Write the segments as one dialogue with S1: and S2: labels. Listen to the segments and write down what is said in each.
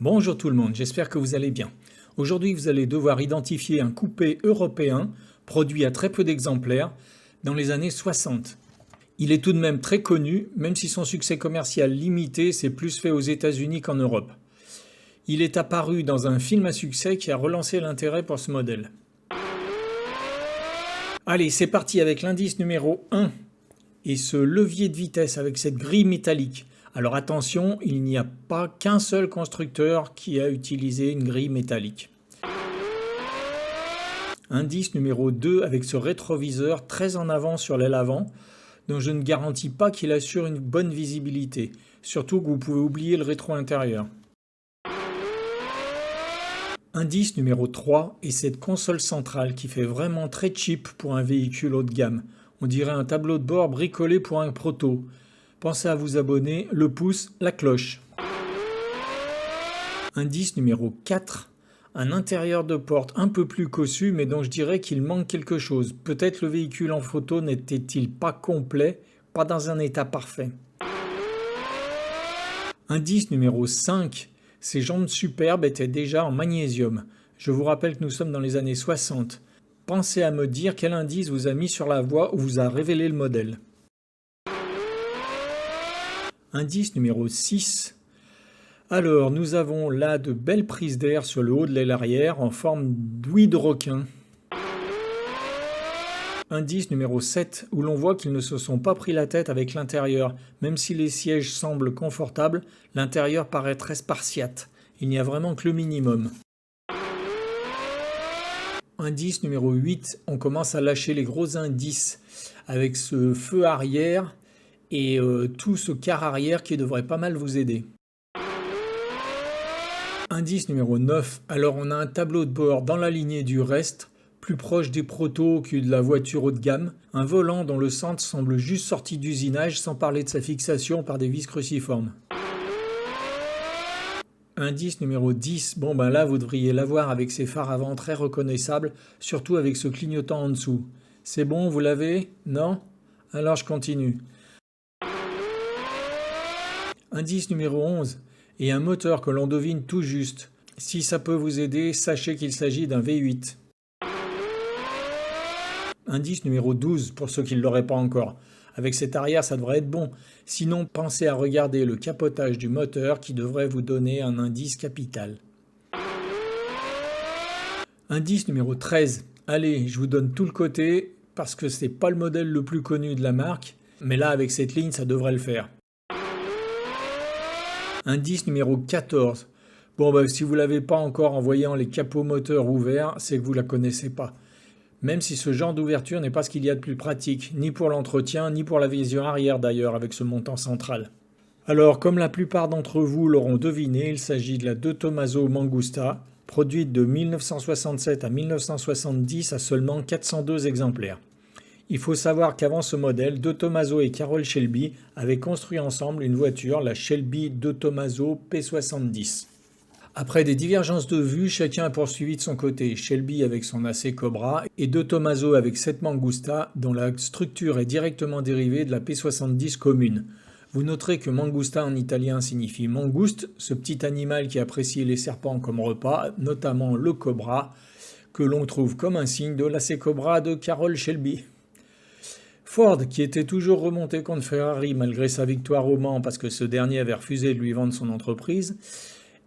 S1: Bonjour tout le monde, j'espère que vous allez bien. Aujourd'hui, vous allez devoir identifier un coupé européen produit à très peu d'exemplaires dans les années 60. Il est tout de même très connu, même si son succès commercial limité s'est plus fait aux États-Unis qu'en Europe. Il est apparu dans un film à succès qui a relancé l'intérêt pour ce modèle. Allez, c'est parti avec l'indice numéro 1 et ce levier de vitesse avec cette grille métallique. Alors attention, il n'y a pas qu'un seul constructeur qui a utilisé une grille métallique. Indice numéro 2 avec ce rétroviseur très en avant sur l'aile avant, dont je ne garantis pas qu'il assure une bonne visibilité, surtout que vous pouvez oublier le rétro intérieur. Indice numéro 3 est cette console centrale qui fait vraiment très cheap pour un véhicule haut de gamme. On dirait un tableau de bord bricolé pour un proto. Pensez à vous abonner, le pouce, la cloche. Indice numéro 4, un intérieur de porte un peu plus cossu mais dont je dirais qu'il manque quelque chose. Peut-être le véhicule en photo n'était-il pas complet, pas dans un état parfait. Indice numéro 5, ces jantes superbes étaient déjà en magnésium. Je vous rappelle que nous sommes dans les années 60. Pensez à me dire quel indice vous a mis sur la voie ou vous a révélé le modèle. Indice numéro 6. Alors, nous avons là de belles prises d'air sur le haut de l'aile arrière en forme d'ouïe de requin. Indice numéro 7, où l'on voit qu'ils ne se sont pas pris la tête avec l'intérieur. Même si les sièges semblent confortables, l'intérieur paraît très spartiate. Il n'y a vraiment que le minimum. Indice numéro 8, on commence à lâcher les gros indices avec ce feu arrière et tout ce quart arrière qui devrait pas mal vous aider. Indice numéro 9, alors on a un tableau de bord dans la lignée du reste, plus proche des protos que de la voiture haut de gamme, un volant dont le centre semble juste sorti d'usinage sans parler de sa fixation par des vis cruciformes. Indice numéro 10, bon ben là vous devriez l'avoir avec ses phares avant très reconnaissables, surtout avec ce clignotant en dessous. C'est bon, vous l'avez? Non? Alors je continue. Indice numéro 11, et un moteur que l'on devine tout juste. Si ça peut vous aider, sachez qu'il s'agit d'un V8. Indice numéro 12, pour ceux qui ne l'auraient pas encore. Avec cet arrière, ça devrait être bon. Sinon, pensez à regarder le capotage du moteur qui devrait vous donner un indice capital. Indice numéro 13. Allez, je vous donne tout le côté parce que c'est pas le modèle le plus connu de la marque, mais là, avec cette ligne, ça devrait le faire. Indice numéro 14. Bon, bah, si vous ne l'avez pas encore en voyant les capots moteurs ouverts, c'est que vous ne la connaissez pas. Même si ce genre d'ouverture n'est pas ce qu'il y a de plus pratique, ni pour l'entretien, ni pour la vision arrière d'ailleurs avec ce montant central. Alors, comme la plupart d'entre vous l'auront deviné, il s'agit de la De Tomaso Mangusta, produite de 1967 à 1970 à seulement 402 exemplaires. Il faut savoir qu'avant ce modèle, De Tomaso et Carroll Shelby avaient construit ensemble une voiture, la Shelby De Tomaso P70. Après des divergences de vues, chacun a poursuivi de son côté, Shelby avec son AC Cobra et De Tomaso avec cette Mangusta dont la structure est directement dérivée de la P70 commune. Vous noterez que Mangusta en italien signifie mangouste, ce petit animal qui apprécie les serpents comme repas, notamment le cobra, que l'on trouve comme un signe de l'AC Cobra de Carroll Shelby. Ford, qui était toujours remonté contre Ferrari malgré sa victoire au Mans parce que ce dernier avait refusé de lui vendre son entreprise,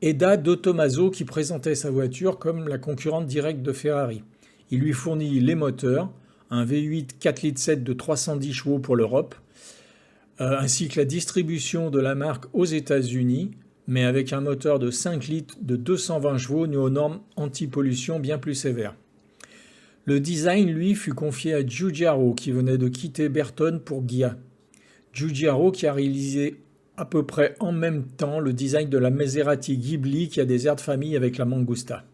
S1: aida De Tomaso qui présentait sa voiture comme la concurrente directe de Ferrari. Il lui fournit les moteurs, un V8 4,7 litres de 310 chevaux pour l'Europe, ainsi que la distribution de la marque aux États-Unis, mais avec un moteur de 5 litres de 220 chevaux aux normes anti-pollution bien plus sévères. Le design, lui, fut confié à Giugiaro qui venait de quitter Bertone pour Ghia. Giugiaro qui a réalisé à peu près en même temps le design de la Maserati Ghibli qui a des airs de famille avec la Mangusta.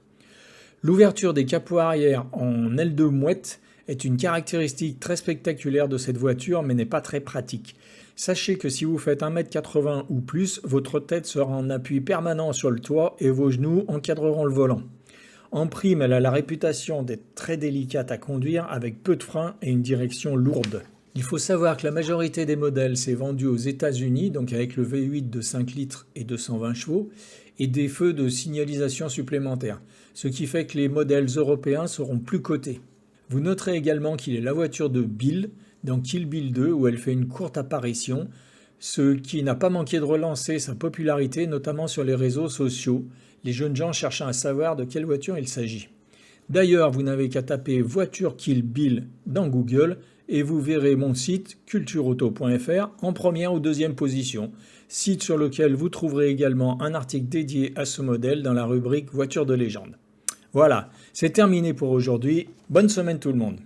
S1: L'ouverture des capots arrière en aile de mouette est une caractéristique très spectaculaire de cette voiture mais n'est pas très pratique. Sachez que si vous faites 1,80 m ou plus, votre tête sera en appui permanent sur le toit et vos genoux encadreront le volant. En prime, elle a la réputation d'être très délicate à conduire avec peu de freins et une direction lourde. Il faut savoir que la majorité des modèles s'est vendue aux États-Unis, donc avec le V8 de 5 litres et 220 chevaux, et des feux de signalisation supplémentaires, ce qui fait que les modèles européens seront plus cotés. Vous noterez également qu'il est la voiture de Bill dans Kill Bill 2 où elle fait une courte apparition, ce qui n'a pas manqué de relancer sa popularité, notamment sur les réseaux sociaux, les jeunes gens cherchant à savoir de quelle voiture il s'agit. D'ailleurs, vous n'avez qu'à taper voiture Kill Bill dans Google et vous verrez mon site cultureauto.fr en première ou deuxième position, site sur lequel vous trouverez également un article dédié à ce modèle dans la rubrique voiture de légende. Voilà, c'est terminé pour aujourd'hui. Bonne semaine tout le monde.